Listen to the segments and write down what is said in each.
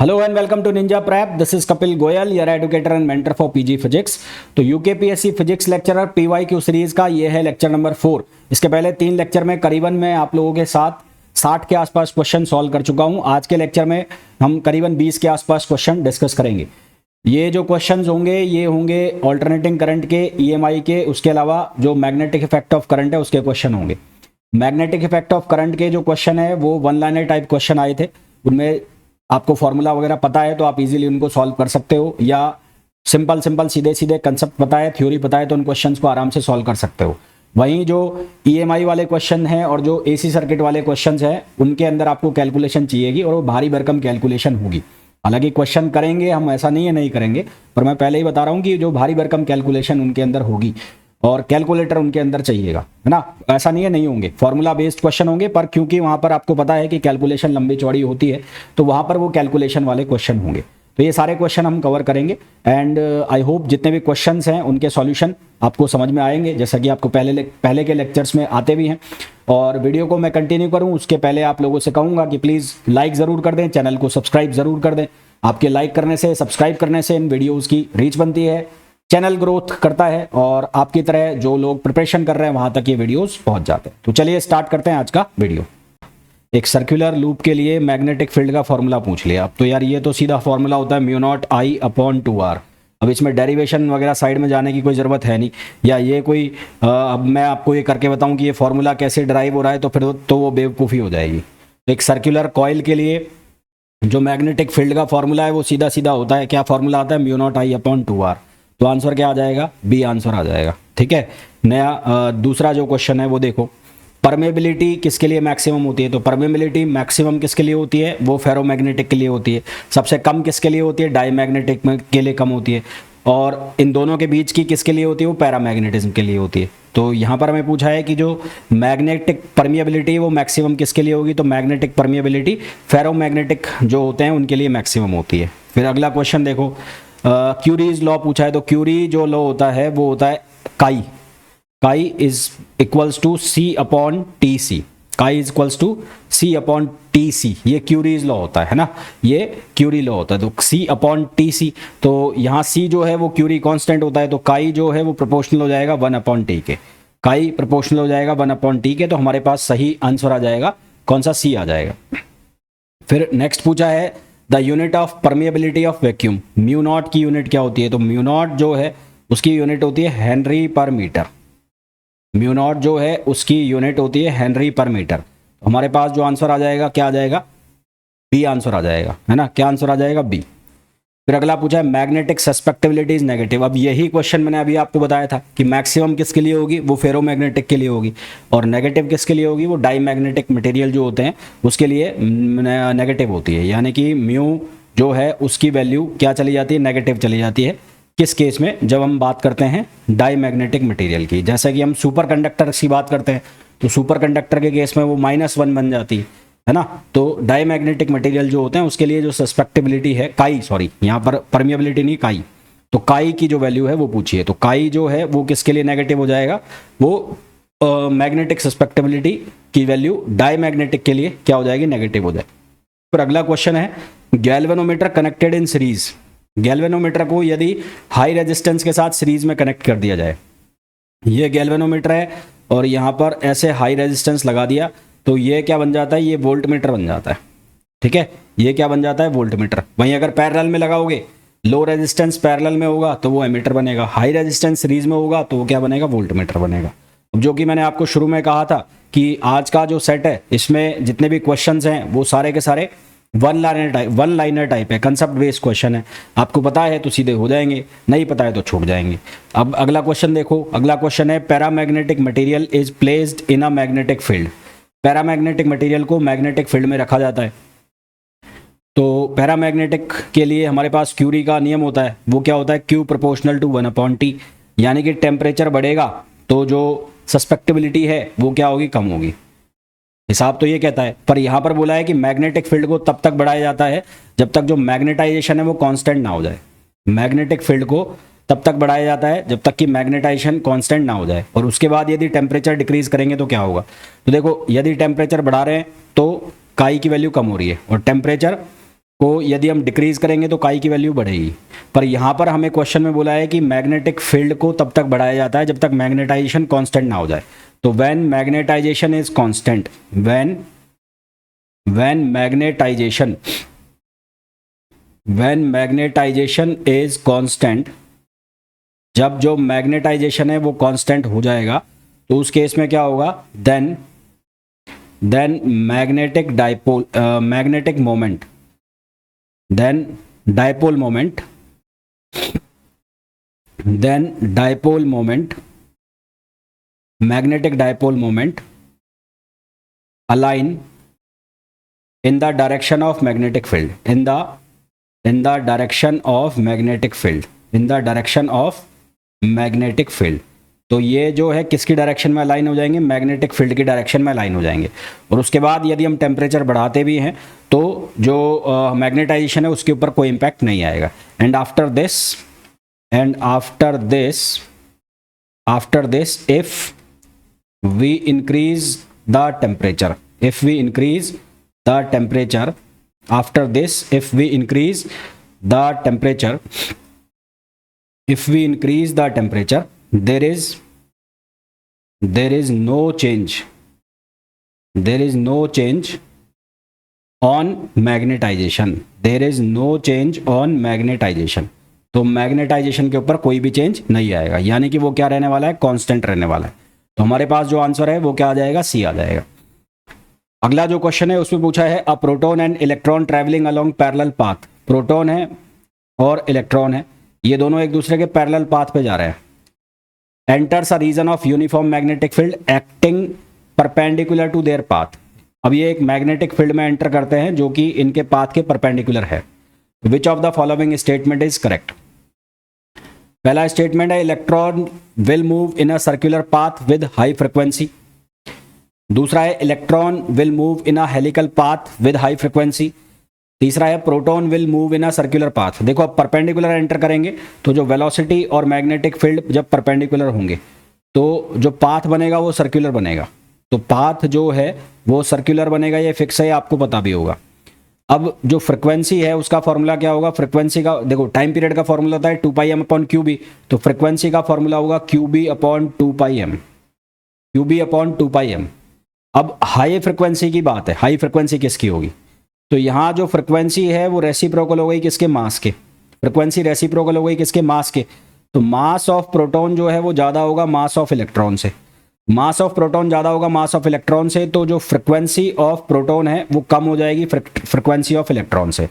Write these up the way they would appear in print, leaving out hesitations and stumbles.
Hello and welcome to Ninja Prep. This is Kapil Goyal, your educator and mentor for PG physics. तो UKPSC physics lecturer PYQ series का ये है lecture number 4। इसके पहले 3 lecture में करीबन मैं आप लोगों के साथ 60 के आसपास क्वेश्चन सॉल्व कर चुका हूं। आज के लेक्चर में हम करीबन 20 के आसपास क्वेश्चन डिस्कस करेंगे। ये जो क्वेश्चंस होंगे ये होंगे ऑल्टरनेटिंग करंट के, ईएमआई के, उसके अलावा जो मैग्नेटिक इफेक्ट ऑफ करंट है उसके क्वेश्चन होंगे। मैग्नेटिक इफेक्ट ऑफ करंट के जो क्वेश्चन है वो वन लाइनर टाइप क्वेश्चन आए थे, उनमें आपको फॉर्मूला वगैरह पता है तो आप इजीली उनको सॉल्व कर सकते हो, या सिंपल सीधे सीधे कंसेप्ट पता है, थ्योरी पता है तो उन क्वेश्चंस को आराम से सॉल्व कर सकते हो। वहीं जो ईएमआई वाले क्वेश्चन हैं और जो एसी सर्किट वाले क्वेश्चंस हैं उनके अंदर आपको कैलकुलेशन चाहिएगी और वो भारी भरकम कैलकुलेशन होगी। हालांकि क्वेश्चन करेंगे हम, ऐसा नहीं है नहीं करेंगे, पर मैं पहले ही बता रहा हूँ कि जो भारी भरकम कैलकुलेशन उनके अंदर होगी और कैलकुलेटर उनके अंदर चाहिएगा, है ना। ऐसा नहीं है नहीं होंगे, फॉर्मूला बेस्ड क्वेश्चन होंगे, पर क्योंकि वहां पर आपको पता है कि कैलकुलेशन लंबी चौड़ी होती है तो वहां पर वो कैलकुलेशन वाले क्वेश्चन होंगे। तो ये सारे क्वेश्चन हम कवर करेंगे एंड आई होप जितने भी क्वेश्चंस हैं उनके सॉल्यूशन आपको समझ में आएंगे, जैसा कि आपको पहले के लेक्चर्स में आते भी हैं। और वीडियो को मैं कंटिन्यू करूं उसके पहले आप लोगों से कहूंगा कि प्लीज़ लाइक ज़रूर कर दें, चैनल को सब्सक्राइब ज़रूर कर दें। आपके लाइक करने से, सब्सक्राइब करने से इन वीडियोज़ की रीच बनती है, चैनल ग्रोथ करता है और आपकी तरह जो लोग प्रिपरेशन कर रहे हैं वहां तक ये वीडियोस पहुंच जाते हैं। तो चलिए स्टार्ट करते हैं आज का वीडियो। एक सर्कुलर लूप के लिए मैग्नेटिक फील्ड का फॉर्मूला पूछ लिया। अब तो यार ये तो सीधा फॉर्मूला होता है μ0I/2R। अब इसमें डेरिवेशन वगैरह साइड में जाने की कोई ज़रूरत है नहीं, या ये कोई अब मैं आपको ये करके बताऊं कि ये फॉर्मूला कैसे ड्राइव हो रहा है तो फिर तो वो बेवकूफ़ी हो जाएगी। एक सर्कुलर कॉइल के लिए जो मैग्नेटिक फील्ड का फॉर्मूला है वो सीधा सीधा होता है, क्या फॉर्मूला आता है μ0I/2R। तो आंसर क्या आ जाएगा? बी आंसर आ जाएगा। ठीक है। नया दूसरा जो क्वेश्चन है वो देखो, परमेबिलिटी किसके लिए मैक्सिमम होती है? तो परमेबिलिटी मैक्सिमम किसके लिए होती है? वो फेरोमैग्नेटिक के लिए होती है। सबसे कम किसके लिए होती है? डाईमैग्नेटिक के लिए कम होती है। और इन दोनों के बीच की किसके लिए होती है? वो पैरामैग्नेटिज्म के लिए होती है। तो यहाँ पर हमें पूछा है कि जो मैग्नेटिक परमिएबिलिटी वो मैक्सिमम किसके लिए होगी? तो मैग्नेटिक परमिएबिलिटी फेरोमैग्नेटिक जो होते हैं उनके लिए मैक्सिमम होती है। फिर अगला क्वेश्चन देखो, क्यूरीज लॉ पूछा है। तो क्यूरी जो लॉ होता है वो होता है काई इज इक्वल्स टू C/TC। काई इज इक्वल्स टू C/TC, ये क्यूरीज लॉ होता है ना, ये क्यूरी लॉ होता है। तो C/TC, तो यहाँ C जो है वो क्यूरी कांस्टेंट होता है, तो काई जो है वो प्रोपोर्शनल हो जाएगा 1/T के। काई प्रोपोर्शनल हो जाएगा 1/T के, तो हमारे पास सही आंसर आ जाएगा कौन सा? C आ जाएगा। फिर नेक्स्ट पूछा है the unit of permeability of vacuum. μ0 की यूनिट क्या होती है? तो μ0 जो है उसकी यूनिट होती है हेनरी पर मीटर। μ0 जो है उसकी यूनिट होती है हेनरी पर मीटर। तो हमारे पास जो आंसर आ जाएगा क्या आ जाएगा? बी आंसर आ जाएगा, है ना। क्या आंसर आ जाएगा? बी। फिर अगला पूछा है मैग्नेटिक सस्पेक्टिबिलिटी इज नेगेटिव। अब यही क्वेश्चन मैंने अभी आपको बताया था कि मैक्सिमम किसके लिए होगी? वो फेरोमैग्नेटिक के लिए होगी, और नेगेटिव किसके लिए होगी? वो डाईमैग्नेटिक मटेरियल जो होते हैं उसके लिए नेगेटिव होती है। यानी कि म्यू जो है उसकी वैल्यू क्या चली जाती है? नेगेटिव चली जाती है। किस केस में? जब हम बात करते हैं डाईमैग्नेटिक मटेरियल की। जैसे कि हम सुपर कंडक्टर की बात करते हैं तो सुपर कंडक्टर के केस में वो -1 बन जाती है ना। तो डाईमैग्नेटिक मटेरियल जो होते हैं उसके लिए जो सस्पेक्टिबिलिटी है, यहाँ पर परमिएबिलिटी नहीं, काई, तो काई की जो वैल्यू है वो पूछिए। तो काई जो है वो किसके लिए नेगेटिव हो जाएगा? वो मैग्नेटिक सस्पेक्टिबिलिटी की वैल्यू डाईमैग्नेटिक के लिए क्या हो जाएगी? नेगेटिव हो जाएगी। फिर अगला क्वेश्चन है galvanometer connected in series. Galvanometer को यदि हाई रेजिस्टेंस के साथ सीरीज में कनेक्ट कर दिया जाए, ये गैल्वेनोमीटर है और यहाँ पर ऐसे हाई रेजिस्टेंस लगा दिया तो ये क्या बन जाता है? ये वोल्टमीटर बन जाता है। ठीक है, ये क्या बन जाता है? वोल्टमीटर। वहीं अगर पैरेलल में लगाओगे, लो रेजिस्टेंस पैरेलल में होगा तो वो एमीटर बनेगा, हाई रेजिस्टेंस सीरीज में होगा तो वो क्या बनेगा? वोल्टमीटर बनेगा। अब जो कि मैंने आपको शुरू में कहा था कि आज का जो सेट है इसमें जितने भी क्वेश्चंस हैं वो सारे के सारे वन लाइनर टाइप है, कंसेप्ट बेस्ड क्वेश्चन है। आपको पता है तो सीधे हो जाएंगे, नहीं पता है तो छूट जाएंगे। अब अगला क्वेश्चन देखो, अगला क्वेश्चन है paramagnetic material is placed in a magnetic field. Paramagnetic material को मैग्नेटिक फील्ड में रखा जाता है। तो पैरामैग्नेटिक के लिए हमारे पास क्यूरी का नियम होता है, वो क्या होता है? Q proportional to 1/T। यानी कि टेम्परेचर बढ़ेगा तो जो सस्पेक्टिबिलिटी है वो क्या होगी? कम होगी। हिसाब तो ये कहता है, पर यहाँ पर बोला है कि मैग्नेटिक फील्ड को तब तक बढ़ाया जाता है जब तक जो मैग्नेटाइजेशन है वो कांस्टेंट ना हो जाए। मैग्नेटिक फील्ड को तब तक बढ़ाया जाता है जब तक कि मैग्नेटाइजेशन कांस्टेंट ना हो जाए, और उसके बाद यदि टेम्परेचर डिक्रीज करेंगे तो क्या होगा? तो देखो, यदि टेम्परेचर बढ़ा रहे हैं तो काई की वैल्यू कम हो रही है, और टेम्परेचर को यदि हम डिक्रीज करेंगे तो काई की वैल्यू बढ़ेगी। पर यहाँ पर हमें क्वेश्चन में बोला है कि मैग्नेटिक फील्ड को तब तक बढ़ाया जाता है जब तक मैग्नेटाइजेशन कांस्टेंट ना हो जाए। तो when magnetization is constant, when magnetization is constant, जब जो मैग्नेटाइजेशन है वो कांस्टेंट हो जाएगा तो उस केस में क्या होगा, then magnetic moment, magnetic dipole moment align in the direction of magnetic field, in the direction of magnetic field। तो ये जो है किसकी डायरेक्शन में अलाइन हो जाएंगे, मैग्नेटिक फील्ड की डायरेक्शन में अलाइन हो जाएंगे। और उसके बाद यदि हम टेम्परेचर बढ़ाते भी हैं तो जो मैग्नेटाइजेशन है उसके ऊपर कोई इम्पैक्ट नहीं आएगा। And after this if we increase the temperature, after this if we increase the temperature, there is no change on magnetization, तो मैग्नेटाइजेशन के ऊपर कोई भी चेंज नहीं आएगा, यानी कि वो क्या रहने वाला है, कांस्टेंट रहने वाला है। तो हमारे पास जो आंसर है वो क्या आ जाएगा, सी आ जाएगा। अगला जो क्वेश्चन है उसमें पूछा है a proton and electron travelling along parallel path. Proton है और इलेक्ट्रॉन है, ये दोनों एक दूसरे के पैरेलल पाथ पे जा रहे हैं। Enters a region of uniform magnetic field acting perpendicular to their path. अब ये एक मैग्नेटिक फील्ड में एंटर करते हैं जो कि इनके पाथ के परपेंडिकुलर है। Which of the following statement is correct. पहला स्टेटमेंट है electron will move in a circular path with high frequency. दूसरा है electron will move in a helical path with high frequency. तीसरा है proton will move in a circular path. देखो अब perpendicular enter करेंगे तो जो वेलोसिटी और मैग्नेटिक फील्ड जब परपेंडिकुलर होंगे तो जो पाथ बनेगा वो सर्कुलर बनेगा। तो पाथ जो है वो सर्कुलर बनेगा, ये फिक्स है, आपको पता भी होगा। अब जो फ्रीक्वेंसी है उसका फॉर्मूला क्या होगा, फ्रीक्वेंसी का देखो टाइम पीरियड का फॉर्मूला होता है 2πm अपॉन QB, तो फ्रीक्वेंसी का फॉर्मूला होगा QB अपॉन 2πm। अब हाई फ्रीक्वेंसी की बात है, हाई फ्रीक्वेंसी किसकी होगी, तो यहाँ जो फ्रीक्वेंसी है वो रेसिप्रोकल हो गई किसके, मास के। फ्रीक्वेंसी रेसिप्रोकल हो गई किसके, मास के। तो मास ऑफ प्रोटॉन जो है वो ज़्यादा होगा मास ऑफ इलेक्ट्रॉन से। मास ऑफ प्रोटॉन ज़्यादा होगा मास ऑफ इलेक्ट्रॉन से, तो जो फ्रीक्वेंसी ऑफ प्रोटॉन है वो कम हो जाएगी फ्रीक्वेंसी ऑफ इलेक्ट्रॉन से।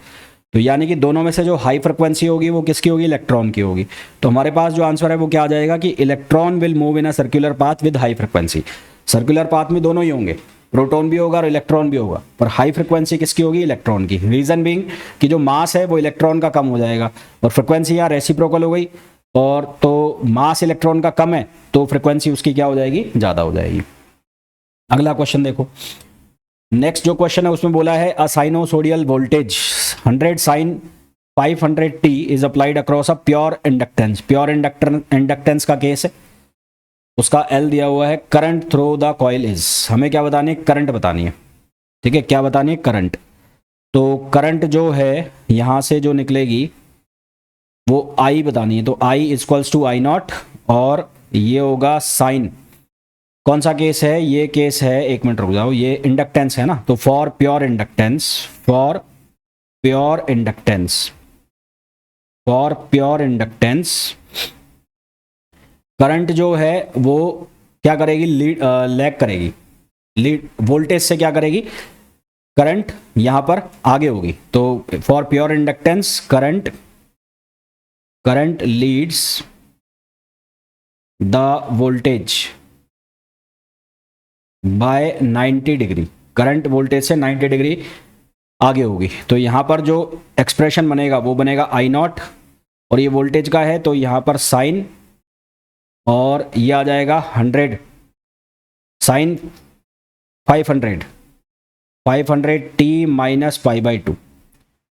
तो यानी कि दोनों में से जो हाई फ्रीक्वेंसी होगी वो किसकी होगी, इलेक्ट्रॉन की होगी। तो हमारे पास जो आंसर है वो क्या आ जाएगा कि electron will move in a circular path with high frequency. Circular path में दोनों ही होंगे, प्रोटॉन भी होगा और इलेक्ट्रॉन भी होगा, पर हाई फ्रीक्वेंसी किसकी होगी, इलेक्ट्रॉन की। रीजन बीइंग कि जो मास है वो इलेक्ट्रॉन का कम हो जाएगा और फ्रीक्वेंसी यहाँ रेसिप्रोकल हो गई, और तो मास इलेक्ट्रॉन का कम है तो फ्रीक्वेंसी उसकी क्या हो जाएगी, ज़्यादा हो जाएगी। अगला क्वेश्चन देखो, नेक्स्ट जो क्वेश्चन है उसमें बोला है a sinusoidal voltage 100 sin 500t is applied across a pure inductance. Pure inductance का केस है, उसका L दिया हुआ है, current through the coil is. हमें क्या बतानी है, करंट बतानी है, ठीक है, क्या बतानी है, करंट। तो करंट जो है यहाँ से जो निकलेगी वो I बतानी है, तो I इक्वल्स टू I0 और ये होगा साइन। कौन सा केस है, ये केस है, एक मिनट रुक जाओ, ये इंडक्टेंस है ना, तो फॉर प्योर इंडक्टेंस करंट जो है वो क्या करेगी, लैग करेगी, लीड वोल्टेज से क्या करेगी, करंट यहां पर आगे होगी। तो for pure inductance current leads the voltage bye 90 degree, current voltage से 90 डिग्री आगे होगी। तो यहाँ पर जो एक्सप्रेशन बनेगा वो बनेगा I0 और ये वोल्टेज का है तो यहाँ पर साइन और ये आ जाएगा 100 sine 500t minus pi by 2,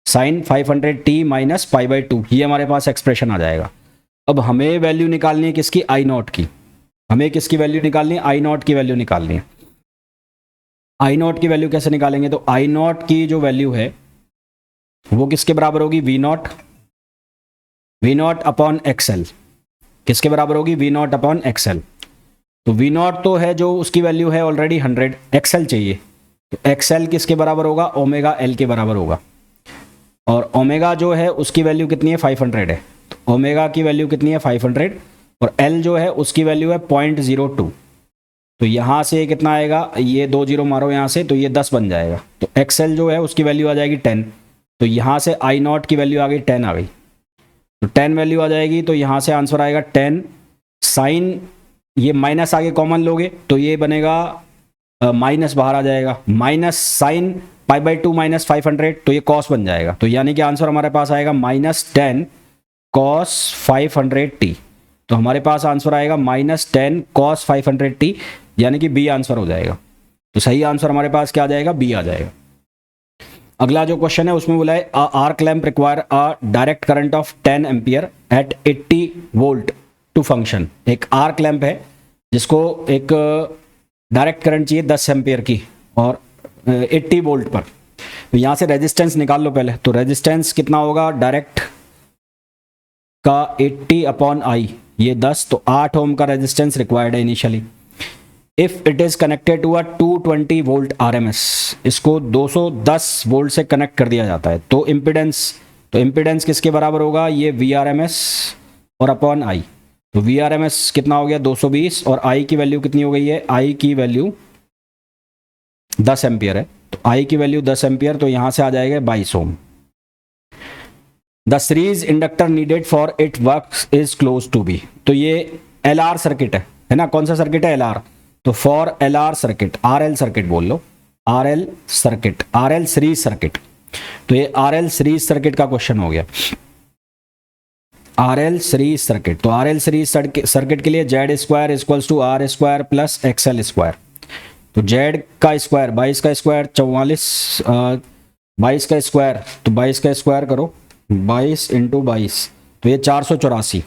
sine 500t minus pi by 2, ये हमारे पास एक्सप्रेशन आ जाएगा। अब हमें वैल्यू निकालनी है किसकी, I0 की। हमें किसकी वैल्यू निकालनी है, I0 की वैल्यू निकालनी है। I0 की वैल्यू कैसे निकालेंगे, तो I0 की जो वैल्यू है वो किसके बराबर होगी, वी नॉट अपॉन एक्सएल। किसके बराबर होगी, वी नॉट अपॉन एक्सएल। तो वी नॉट तो है जो उसकी वैल्यू है ऑलरेडी 100, एक्सएल चाहिए, तो एक्सएल किसके बराबर होगा, ओमेगा एल के बराबर होगा। और ओमेगा जो है उसकी वैल्यू कितनी है, 500 है, तो ओमेगा की वैल्यू कितनी है, 500, और एल जो है उसकी वैल्यू है 0.02। तो यहाँ से कितना आएगा, ये 2 जीरो मारो यहाँ से, तो ये 10 बन जाएगा। तो एक्सएल जो है उसकी वैल्यू आ जाएगी 10, तो यहाँ से आई नॉट की वैल्यू आ गई 10 आ गई, तो 10 वैल्यू आ जाएगी। तो यहाँ से आंसर आएगा 10 साइन, ये माइनस आगे कॉमन लोगे तो ये बनेगा माइनस बाहर आ जाएगा, माइनस साइन π/2 माइनस 500, तो ये कॉस बन जाएगा। तो यानी कि आंसर हमारे पास आएगा -10 cos 500t। तो हमारे पास आंसर आएगा -10 cos 500t, यानी कि बी आंसर हो जाएगा। तो सही आंसर हमारे पास क्या आ जाएगा, बी आ जाएगा। अगला जो क्वेश्चन है उसमें बोला है arc lamp require a direct current of 10 ampere at 80 volt to function. एक आर्क लैंप है जिसको एक डायरेक्ट करंट चाहिए 10 एम्पियर की और 80 वोल्ट पर। तो यहाँ से रेजिस्टेंस निकाल लो पहले। तो रेजिस्टेंस कितना होगा डायरेक्ट का 80 अपॉन आई, ये 10, तो 8 ओम का रेजिस्टेंस रिक्वायर्ड है initially. If it is connected to a 220 volt RMS, इसको 210 वोल्ट से कनेक्ट कर दिया जाता है। तो इम्पिडेंस किसके बराबर होगा, ये वी आर एम एस और अपॉन आई। तो वी आर एम एस कितना हो गया 220, और आई की वैल्यू कितनी हो गई है, आई की वैल्यू 10 एम्पियर है, तो आई की वैल्यू 10 एम्पियर, तो यहां से आ जाएगा 22 ohm. The series inductor needed for it work is close to be. तो ये एल आर सर्किट है ना, कौन सा सर्किट है, एल आर। तो for L R circuit, R L circuit बोल लो, R L circuit, R L series circuit. तो ये आर एल सीरीज सर्किट का क्वेश्चन हो गया, आर एल सीरीज सर्किट। तो आर एल सीरीज सर्किट के लिए Z square equals to R square plus X L square. तो जेड का स्क्वायर 22 का स्क्वायर 44, 22 का स्क्वायर, तो 22 का स्क्वायर करो 22 इंटू 22, तो ये 484।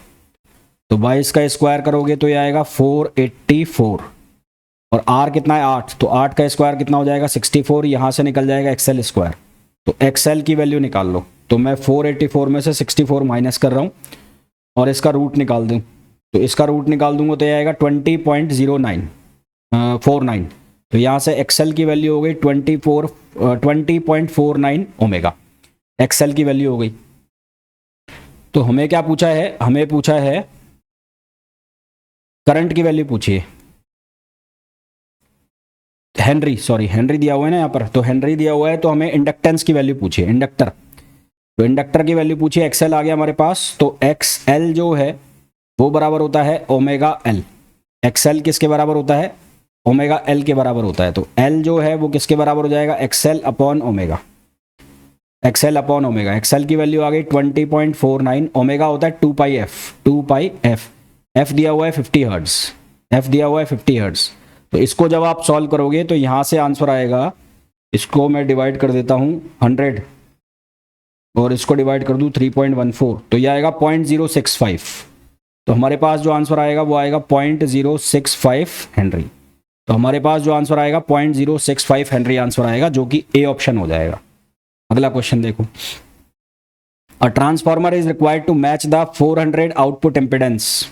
तो 22 का स्क्वायर करोगे तो ये आएगा 484, और आर कितना है 8, तो 8 का स्क्वायर कितना हो जाएगा 64, यहाँ से निकल जाएगा एक्सएल स्क्वायर। तो एक्सएल की वैल्यू निकाल लो। तो मैं 484 में से 64 माइनस कर रहा हूँ और इसका रूट निकाल दूँ। तो इसका रूट निकाल दूंगा तो ये आएगा 20.0949। तो यहाँ से एक्सएल की वैल्यू हो गई 20.49 ओमेगा, एक्सएल की वैल्यू हो गई। तो हमें क्या पूछा है, हमें पूछा है करंट की वैल्यू पूछिए, हेनरी दिया हुआ है ना यहाँ पर, तो हेनरी दिया हुआ है, तो हमें इंडक्टेंस की वैल्यू पूछिए, इंडक्टर। तो इंडक्टर की वैल्यू पूछिए, एक्सएल आ गया हमारे पास। तो एक्सएल जो है वो बराबर होता है ओमेगा एल। एक्सएल किसके बराबर होता है, ओमेगा एल के बराबर होता है। तो एल जो है वो किसके बराबर हो जाएगा, XL upon omega, XL upon omega. XL की वैल्यू आ गई 20.49, ओमेगा होता है 2 पाई एफ, एफ दिया हुआ है 50 हर्ट्ज, एफ दिया हुआ है 50 हर्ट्ज। तो इसको जब आप सॉल्व करोगे तो यहाँ से आंसर आएगा, इसको मैं डिवाइड कर देता हूँ 100 और इसको डिवाइड कर दूँ 3.14, तो ये आएगा 0.065। तो हमारे पास जो आंसर आएगा वो आएगा 0.065 हेनरी। तो हमारे पास जो आंसर आएगा 0.065 हेनरी आंसर आएगा, जो कि ए ऑप्शन हो जाएगा। अगला क्वेश्चन देखो, a transformer is required to match the 400 output impedance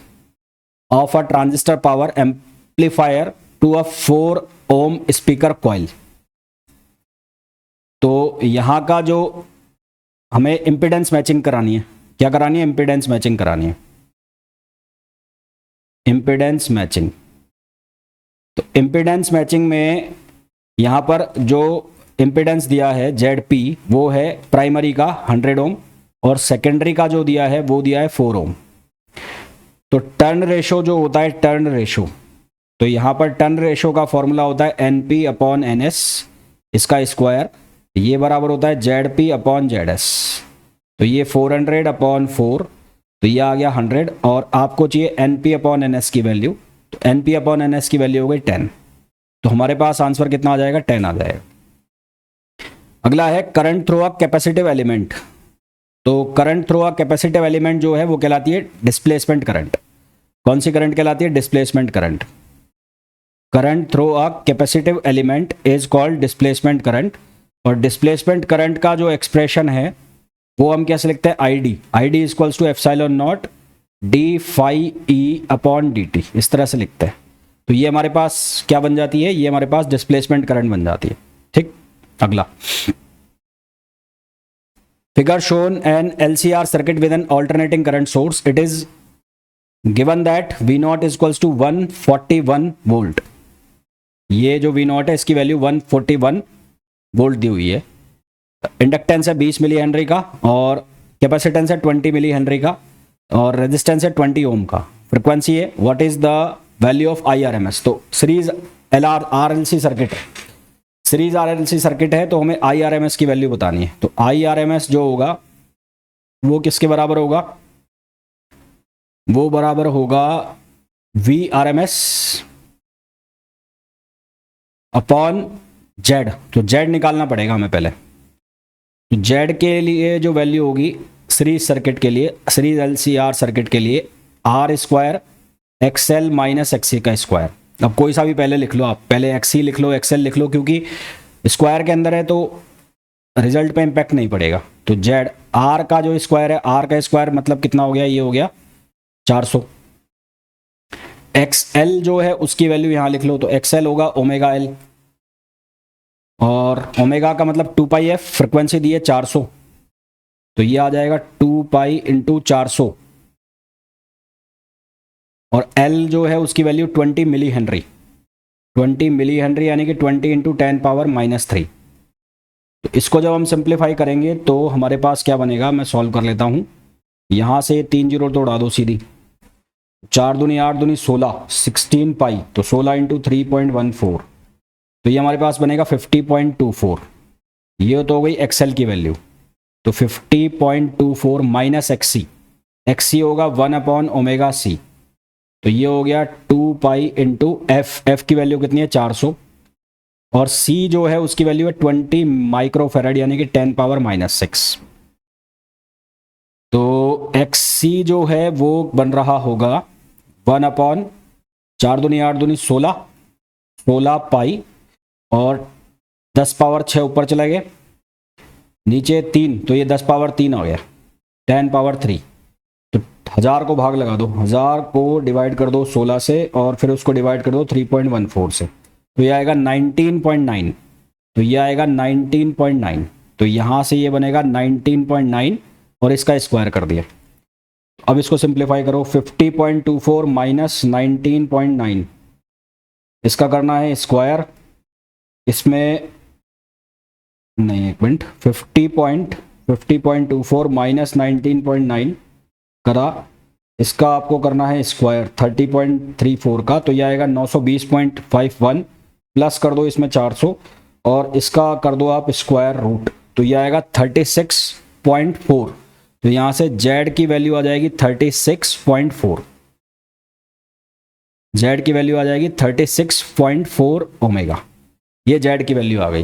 of a transistor power amplifier to a 4 ohm speaker coil. तो यहां का जो हमें इंपिडेंस मैचिंग करानी है, क्या करानी है, इंपिडेंस मैचिंग करानी है, इंपिडेंस मैचिंग। तो इंपिडेंस मैचिंग में यहां पर जो इंपिडेंस दिया है ZP वो है प्राइमरी का 100 ओम और सेकेंडरी का जो दिया है वो दिया है 4 ओम। तो टर्न रेशो जो होता है, टर्न रेशो, तो यहाँ पर टर्न रेशो का फॉर्मूला होता है NP अपॉन NS, इसका स्क्वायर, ये बराबर होता है ZP अपॉन ZS। तो ये 400 अपॉन 4, तो ये आ गया 100, और आपको चाहिए NP अपॉन NS की वैल्यू, तो NP अपॉन NS की वैल्यू हो गई 10। तो हमारे पास आंसर कितना आ जाएगा, 10 आ जाएगा। अगला है current through a capacitive element. तो current through a capacitive element जो है वो कहलाती है डिस्प्लेसमेंट करंट। कौन सी करंट कहलाती है, displacement current. Current through a capacitive element is called displacement current. और डिस्प्लेसमेंट करंट का जो एक्सप्रेशन है वो हम कैसे लिखते हैं, I D equals to epsilon naught D phi E upon D T, इस तरह से लिखते हैं। तो ये हमारे पास क्या बन जाती है, ये हमारे पास डिस्प्लेसमेंट करंट बन जाती है। ठीक, अगला figure shown an LCR circuit with an alternating current source, it is given that V0 is equals to 141 volt. ये जो V0 है इसकी वैल्यू 141 वोल्ट दी हुई है। इंडक्टेंस है 20 मिली हेनरी का और कैपेसिटेंस है 20 मिली हेनरी का और रेजिस्टेंस है 20 ओम का। फ्रीक्वेंसी है what is the value of IRMS। तो सीरीज RLC सर्किट है, सीरीज RLC सर्किट है तो हमें IRMS की वैल्यू बतानी है। तो IRMS जो होगा वो किसके बराबर होगा, वो बराबर होगा VRMS अपॉन Z। तो Z निकालना पड़ेगा हमें पहले। तो Z के लिए जो वैल्यू होगी सीरीज सर्किट के लिए, सीरीज LCR सर्किट के लिए R square XL minus XC का स्क्वायर। अब कोई सा भी पहले लिख लो, आप पहले XC लिख लो, XL लिख लो, क्योंकि स्क्वायर के अंदर है तो रिजल्ट पे इम्पैक्ट नहीं पड़ेगा। तो Z R का जो स्क्वायर है, R का स्क्वायर मतलब कितना हो गया, ये हो गया 400। XL जो है उसकी वैल्यू यहाँ लिख लो, तो XL होगा ओमेगा L और ओमेगा का मतलब 2 पाई f, फ्रिक्वेंसी दी है 400 तो ये आ जाएगा 2 पाई इंटू 400 और L जो है उसकी value 20 milli henry, 20 milli henry यानी कि 20 इंटू 10 पावर -3। तो इसको जब हम सिंप्लीफाई करेंगे तो हमारे पास क्या बनेगा, मैं सॉल्व कर लेता हूँ। यहाँ से 3 जीरो तो उड़ा दो सीधी, 4 दूनी 8 दूनी 16, 16 पाई, तो 16 इंटू 3.14 तो ये हमारे पास बनेगा 50.24। ये तो हो गई XL की वैल्यू। तो 50.24 माइनस XC, XC होगा 1 अपॉन ओमेगा C, तो ये हो गया 2 पाई इंटू F की वैल्यू कितनी है 400 और C जो है उसकी वैल्यू है 20 माइक्रोफेराड यानी कि 10 पावर -6। तो XC जो है वो बन रहा होगा 1 अपॉन 4 दूनी 8 दूनी 16, 16 पाई और 10 पावर 6 ऊपर चले गए, नीचे 3 तो ये 10 पावर 3 हो गया, 10 पावर 3। तो 1000 को भाग लगा दो, 1000 को डिवाइड कर दो 16 से और फिर उसको डिवाइड कर दो 3.14 से, तो ये आएगा 19.9। तो ये आएगा 19.9, तो यहाँ से ये बनेगा 19.9 और इसका स्क्वायर कर दिया। अब इसको सिंप्लीफाई करो, 50.24 माइनस 19.9, इसका करना है स्क्वायर, इसमें नहीं एक मिनट, 50.24 माइनस 19.9 करा, इसका आपको करना है स्क्वायर 30.34 का, तो यह आएगा 920.51 प्लस कर दो इसमें 400 और इसका कर दो आप स्क्वायर रूट, तो यह आएगा 36.4। तो यहाँ से Z की वैल्यू आ जाएगी 36.4, Z की वैल्यू आ जाएगी 36.4 ओमेगा। ये Z की वैल्यू आ गई,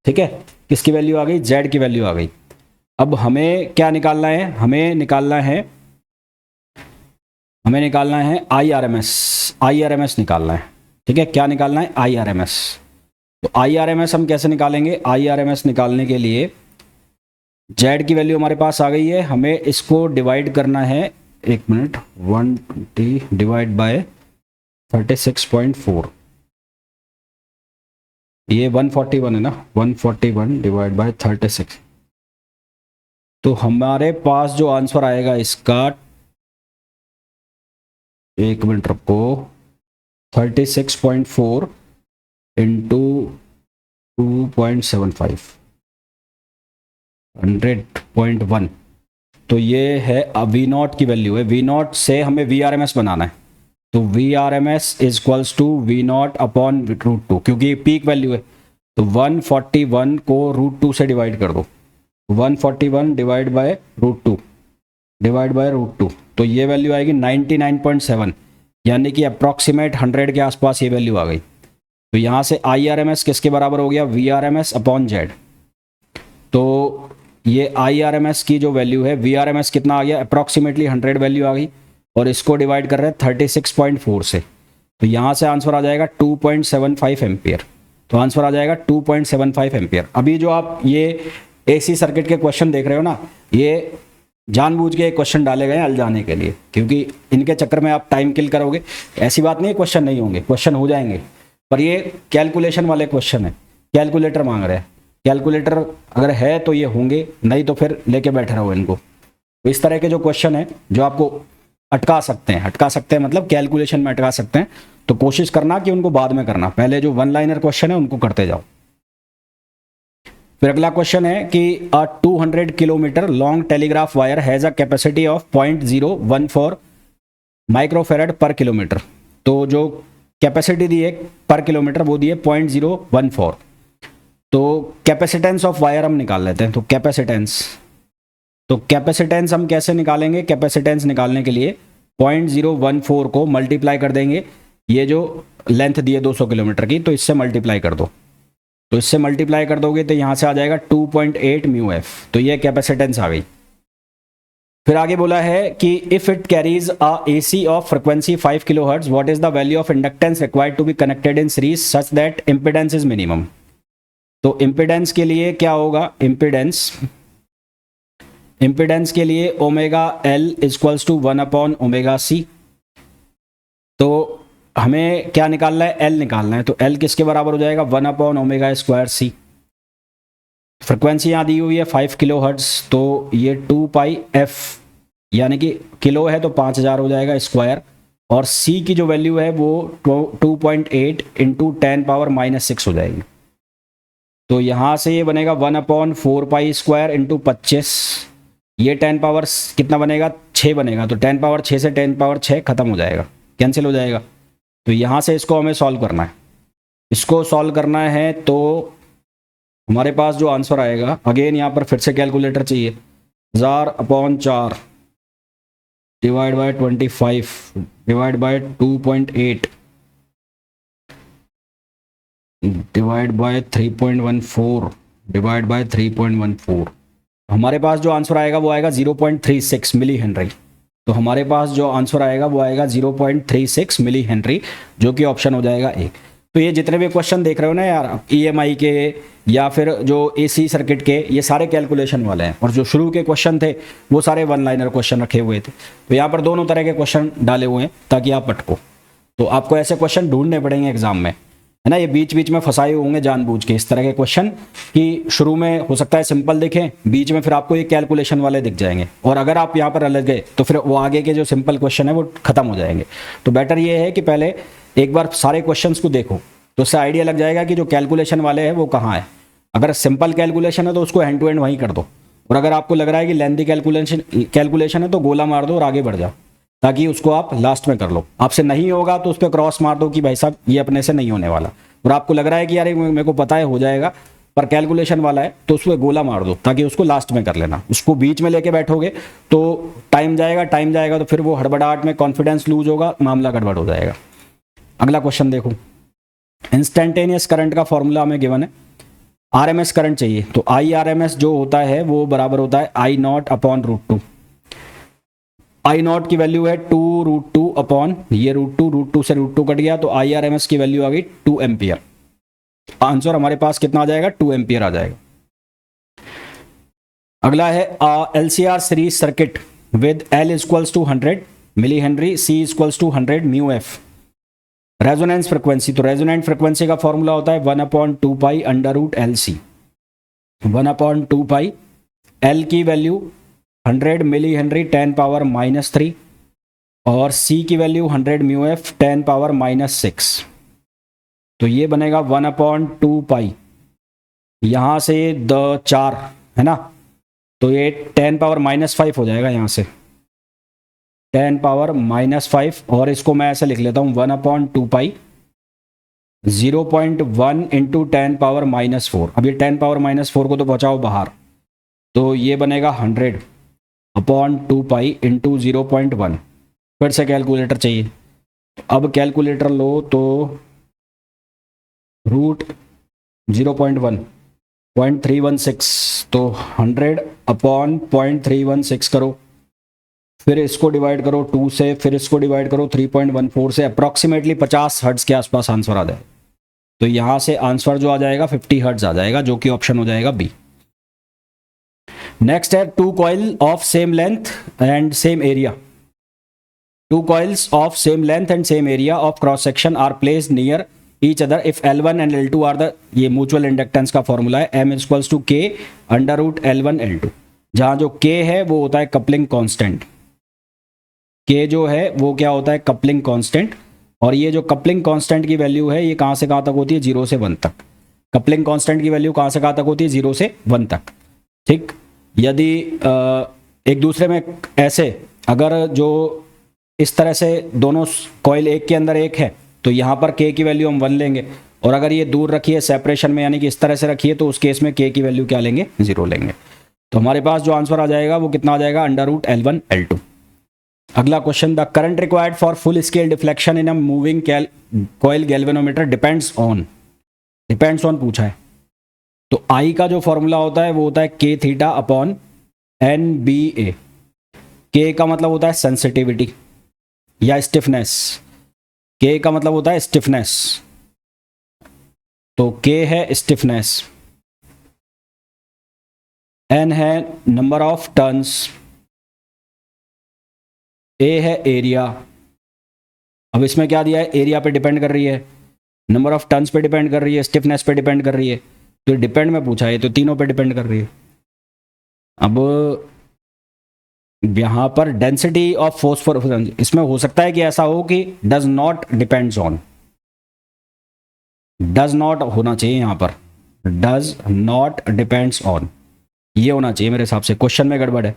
ठीक है। किसकी वैल्यू आ गई, Z की वैल्यू आ गई। अब हमें क्या निकालना है, हमें निकालना है IRMS निकालना है, ठीक है। क्या निकालना है, IRMS। तो IRMS हम कैसे निकालेंगे, IRMS निकालने के लिए Z की वैल्यू हमारे पास आ गई है, हमें इसको डिवाइड करना है, एक मिनट, 120 डिवाइड बाय 36.4, ये 141 है ना, 141 डिवाइड बाय 36, तो हमारे पास जो आंसर आएगा इसका, एक मिनट रखो, 36.4 इंटू 2.75 100.1, तो ये है V0 की वैल्यू है। V0 से हमें VRMS बनाना है, तो VRMS is equals to V0 upon √2, क्योंकि पीक वैल्यू है, तो 141 को √2 से डिवाइड कर दो, 141 डिवाइड बाय √2 तो ये वैल्यू आएगी 99.7, यानी कि अप्रॉक्सीमेट 100 के आसपास ये वैल्यू आ गई। तो यहाँ से IRMS किसके बराबर हो गया, VRMS अपॉन Z। तो ये IRMS की जो वैल्यू है, VRMS कितना आ गया, अप्रॉक्सीमेटली 100 वैल्यू आ गई और इसको डिवाइड कर रहे हैं 36.4 से, तो यहाँ से आंसर आ जाएगा 2.75 एम्पियर। तो आंसर आ जाएगा 2.75 एम्पियर। अभी जो आप ये एसी सर्किट के क्वेश्चन देख रहे हो ना, ये जानबूझ के क्वेश्चन डाले गए हैं अलझाने के लिए, क्योंकि इनके चक्कर में आप टाइम किल करोगे। ऐसी बात नहीं है क्वेश्चन नहीं होंगे, क्वेश्चन हो जाएंगे, पर ये कैलकुलेशन वाले क्वेश्चन है, कैलकुलेटर मांग रहे हैं। कैलकुलेटर अगर है तो ये होंगे, नहीं तो फिर लेके बैठे रहो इनको। तो इस तरह के जो क्वेश्चन है जो आपको अटका सकते हैं मतलब कैलकुलेशन में अटका सकते हैं, तो कोशिश करना कि उनको बाद में करना, पहले जो वन लाइनर क्वेश्चन है उनको करते जाओ। फिर अगला क्वेश्चन है कि 200 kilometre long telegraph wire has a capacity of 0.014 microfarad पर किलोमीटर। तो जो कैपेसिटी दी है पर किलोमीटर वो दी है 0.014। तो कैपेसिटेंस ऑफ वायर हम निकाल लेते हैं। तो कैपेसिटेंस हम कैसे निकालेंगे? कैपेसिटेंस निकालने के लिए 0.014 को मल्टीप्लाई कर देंगे, ये जो लेंथ दी है 200 किलोमीटर की, तो इससे मल्टीप्लाई कर दो। तो इससे मल्टीप्लाई कर दोगे तो यहाँ से आ जाएगा 2.8 म्यू एफ। तो ये कैपेसिटेंस आ गई। फिर आगे बोला है कि if it carries a AC of frequency 5 kilohertz, what is the value of inductance required to be connected in series such that impedance is minimum. तो इम्पीडेंस के लिए क्या होगा? इम्पीडेंस के लिए ओमेगा एल इक्वल्स टू 1/ओमेगा C. तो हमें क्या निकालना है? एल निकालना है। तो एल किसके बराबर हो जाएगा? 1/ओमेगा स्क्वायर सी। फ्रिक्वेंसी यहाँ दी हुई है 5 किलोहर्ट्ज, तो ये 2 पाई एफ, यानी कि किलो है तो 5000 हो जाएगा स्क्वायर, और सी की जो वैल्यू है वो 2.8 इंटू 10⁻⁻6 हो जाएगी। तो यहाँ से ये बनेगा 1/4 पाई स्क्वायर इंटू 25, ये 10 पावर कितना बनेगा? 6 बनेगा। तो 10⁻6 से 10⁻6 खत्म हो जाएगा, कैंसिल हो जाएगा। तो यहाँ से इसको हमें सॉल्व करना है। इसको सॉल्व करना है तो हमारे पास जो आंसर आएगा, अगेन यहाँ पर फिर से कैलकुलेटर चाहिए, 1000/4 divide by 25 divide by 2.8 divide by 3.14 divide by 3.14। हमारे पास जो आंसर आएगा वो आएगा 0.36 मिली हेनरी। तो हमारे पास जो आंसर आएगा वो आएगा 0.36 मिली हेनरी, जो कि ऑप्शन हो जाएगा एक। तो ये जितने भी क्वेश्चन देख रहे हो ना यार, ईएमआई के या फिर जो एसी सर्किट के, ये सारे कैलकुलेशन वाले हैं, और जो शुरू के क्वेश्चन थे वो सारे वन लाइनर क्वेश्चन रखे हुए थे। तो यहाँ पर दोनों तरह के क्वेश्चन डाले हुए हैं ताकि आप अटको। तो आपको ऐसे क्वेश्चन ढूंढने पड़ेंगे एग्जाम में, है ना। ये बीच बीच में फंसाए होंगे जानबूझ के इस तरह के क्वेश्चन, कि शुरू में हो सकता है सिंपल दिखें, बीच में फिर आपको ये कैलकुलेशन वाले दिख जाएंगे, और अगर आप यहाँ पर अलग गए तो फिर वो आगे के जो सिंपल क्वेश्चन है वो खत्म हो जाएंगे। तो बेटर ये है कि पहले एक बार सारे क्वेश्चंस को देखो, तो उससे आइडिया लग जाएगा कि जो कैलकुलेशन वाले हैं वो कहाँ है। अगर सिंपल कैलकुलेशन है तो उसको हैंड टू हैंड वहीं कर दो, और अगर आपको लग रहा है कि लेंथी कैलकुलेशन है तो गोला मार दो और आगे बढ़ जाओ, ताकि उसको आप लास्ट में कर लो। आपसे नहीं होगा तो उस पर क्रॉस मार दो कि भाई साहब ये अपने से नहीं होने वाला, और आपको लग रहा है कि यार मेरे को पता है हो जाएगा, पर कैलकुलेशन वाला है, तो उस पर गोला मार दो ताकि उसको लास्ट में कर लेना। उसको बीच में लेके बैठोगे तो टाइम जाएगा तो फिर वो हड़बड़ाहट में कॉन्फिडेंस लूज होगा, मामला गड़बड़ हो जाएगा। अगला क्वेश्चन देखो, इंस्टेंटेनियस करंट का फॉर्मूला हमें गिवन है, आरएमएस करंट चाहिए। तो आई आरएमएस जो होता है वो बराबर होता है I0/√2। I0 की वैल्यू है 2√2 अपॉन ये √2 से √2 कट गया, तो IRMS की वैल्यू आ गई 2 एम्पियर। आंसर हमारे पास कितना आ जाएगा? 2 एम्पियर आ जाएगा। अगला है LCR series circuit with L equals to 100 milli henry, C equals to 100 mu F. Resonance frequency, तो रेजोनेंट फ्रिक्वेंसी का फॉर्मूला होता है 1/2 पाई √LC। 1/2 पाई, L की वैल्यू 100 मिली हेनरी 10⁻⁻3 और C की वैल्यू 100 म्यू एफ 10⁻⁻6। तो ये बनेगा 1/2 पाई, यहाँ से 4 है ना, तो ये 10⁻�5 हो जाएगा, यहाँ से 10⁻⁻5, और इसको मैं ऐसे लिख लेता हूँ 1/2 पाई 0.1 इंटू 10⁻⁻4। अब ये 10⁻⁻4 को तो पहुँचाओ बाहर, तो ये बनेगा 100/2 पाई इंटू 0.1। फिर से कैलकुलेटर चाहिए। अब कैलकुलेटर लो तो √0.1 0.316, तो 100/0.316 करो, फिर इसको डिवाइड करो 2 से, फिर इसको डिवाइड करो 3.14 से, अप्रॉक्सीमेटली 50 हर्ट्ज के आसपास आंसर आ जाए। तो यहाँ से आंसर जो आ जाएगा 50 हर्ट्ज आ जाएगा, जो कि ऑप्शन हो जाएगा बी। नेक्स्ट है two coil of same length and same area, two coils of same length and same area of cross section are placed near each other if L1 and L2 are the, ये mutual inductance का formula है, M equals to K under root L1 L2, जहां जो K है वो होता है coupling constant, K जो है वो क्या होता है कपलिंग कांस्टेंट, और ये जो कपलिंग कांस्टेंट की वैल्यू है ये कहां से कहां तक होती है 0 से 1 तक, कपलिंग कांस्टेंट की वैल्यू कहां से कहां तक होती है 0 से 1 तक, ठीक। यदि एक दूसरे में ऐसे अगर जो इस तरह से दोनों कॉइल एक के अंदर एक है तो यहाँ पर K की वैल्यू हम 1 लेंगे, और अगर ये दूर रखिए सेपरेशन में यानी कि इस तरह से रखिए तो उस केस में K की वैल्यू क्या लेंगे 0 लेंगे। तो हमारे पास जो आंसर आ जाएगा वो कितना आ जाएगा अंडर रूट L1 L2। अगला question, the current required for full scale deflection in a moving coil galvanometer depends on पूछा है, तो I का जो फॉर्मूला होता है वो होता है K theta upon NBA। K का मतलब होता है सेंसिटिविटी या स्टिफनेस, K का मतलब होता है स्टिफनेस, तो K है स्टिफनेस, N है नंबर ऑफ टर्न्स, A है एरिया। अब इसमें क्या दिया है, एरिया पे डिपेंड कर रही है, नंबर ऑफ टर्न्स पे डिपेंड कर रही है, स्टिफनेस पे डिपेंड कर रही है, तो डिपेंड में पूछा है तो तीनों पे डिपेंड कर रही है। अब यहां पर डेंसिटी ऑफ फॉस्फोरस, इसमें हो सकता है कि ऐसा हो कि does not depends on, does not होना चाहिए यहां पर, डज नॉट डिपेंड्स ऑन ये होना चाहिए मेरे हिसाब से, क्वेश्चन में गड़बड़ है।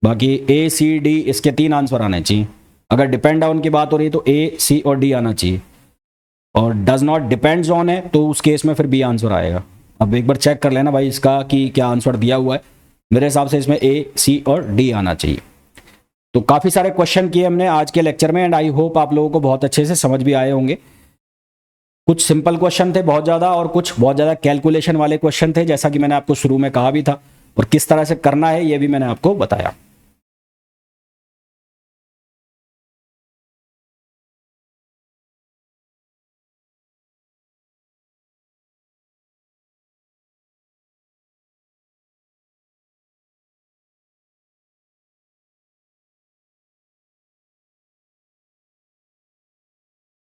बाकी A C D इसके 3 आंसर आने चाहिए, अगर डिपेंड ऑन की बात हो रही है तो A C और D आना चाहिए, और डज नॉट डिपेंड्स ऑन है तो उस केस में फिर B आंसर आएगा। अब एक बार चेक कर लेना भाई इसका कि क्या आंसर दिया हुआ है, मेरे हिसाब से इसमें A C और D आना चाहिए। तो काफ़ी सारे क्वेश्चन किए हमने आज के लेक्चर में, एंड आई होप आप लोगों को बहुत अच्छे से समझ भी आए होंगे। कुछ सिंपल क्वेश्चन थे बहुत ज़्यादा, और कुछ बहुत ज़्यादा कैलकुलेशन वाले क्वेश्चन थे, जैसा कि मैंने आपको शुरू में कहा भी था, और किस तरह से करना है ये भी मैंने आपको बताया।